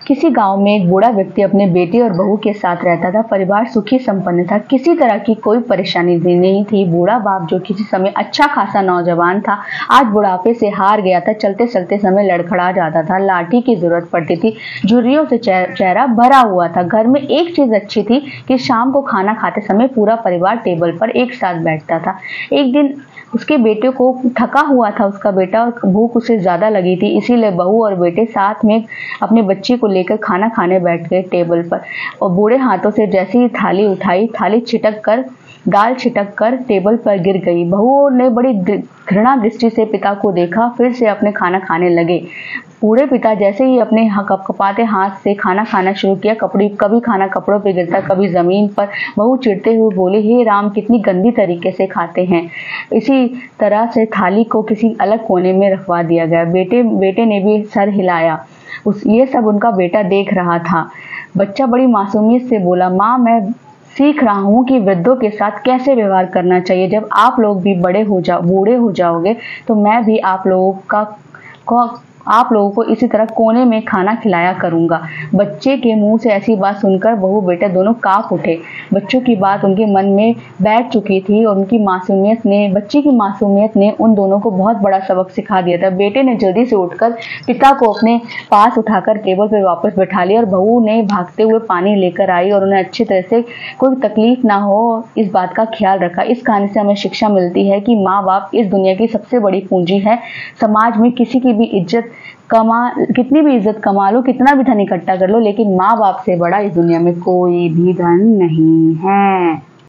किसी गांव में एक बूढ़ा व्यक्ति अपने बेटे और बहू के साथ रहता था। परिवार सुखी संपन्न था, किसी तरह की कोई परेशानी नहीं थी। बूढ़ा बाप जो किसी समय अच्छा खासा नौजवान था, आज बुढ़ापे से हार गया था। चलते चलते समय लड़खड़ा जाता था, लाठी की जरूरत पड़ती थी, झुर्रियों से चेहरा भरा हुआ था। घर में एक चीज अच्छी थी कि शाम को खाना खाते समय पूरा परिवार टेबल पर एक साथ बैठता था। एक दिन उसके बेटे को थका हुआ था उसका बेटा और भूख उसे ज्यादा लगी थी, इसीलिए बहू और बेटे साथ में अपने बच्ची को लेकर खाना खाने बैठ गए टेबल पर। और बूढ़े हाथों से जैसे ही थाली उठाई, थाली छिटक कर दाल छिटक कर टेबल पर गिर गई। बहू ने बड़ी घृणा दृष्टि से पिता को देखा, फिर से अपने खाना खाने लगे। बूढ़े पिता जैसे ही अपने कपकपाते हाथ से खाना खाना शुरू किया, कभी खाना कपड़ों पर गिरता, कभी जमीन पर। बहू चिढ़ते हुए बोली, हे राम, कितनी गंदी तरीके से खाते हैं। इसी तरह से थाली को किसी अलग कोने में रखवा दिया गया। बेटे ने भी सर हिलाया। ये सब उनका बेटा देख रहा था। बच्चा बड़ी मासूमियत से बोला, माँ, मैं सीख रहा हूँ कि वृद्धों के साथ कैसे व्यवहार करना चाहिए। जब आप लोग भी बूढ़े हो जाओगे तो मैं भी आप लोगों को इसी तरह कोने में खाना खिलाया करूंगा। बच्चे के मुंह से ऐसी बात सुनकर बहू बेटा दोनों कांप उठे। बच्चों की बात उनके मन में बैठ चुकी थी और बच्चे की मासूमियत ने उन दोनों को बहुत बड़ा सबक सिखा दिया था। बेटे ने जल्दी से उठकर पिता को अपने पास उठाकर टेबल पर वापस बैठा लिया और बहू ने भागते हुए पानी लेकर आई और उन्हें अच्छी तरह से कोई तकलीफ ना हो इस बात का ख्याल रखा। इस कहानी से हमें शिक्षा मिलती है कि माँ बाप इस दुनिया की सबसे बड़ी पूंजी है। समाज में कितनी भी इज्जत कमा लो, कितना भी धन इकट्ठा कर लो, लेकिन माँ बाप से बड़ा इस दुनिया में कोई भी धन नहीं है।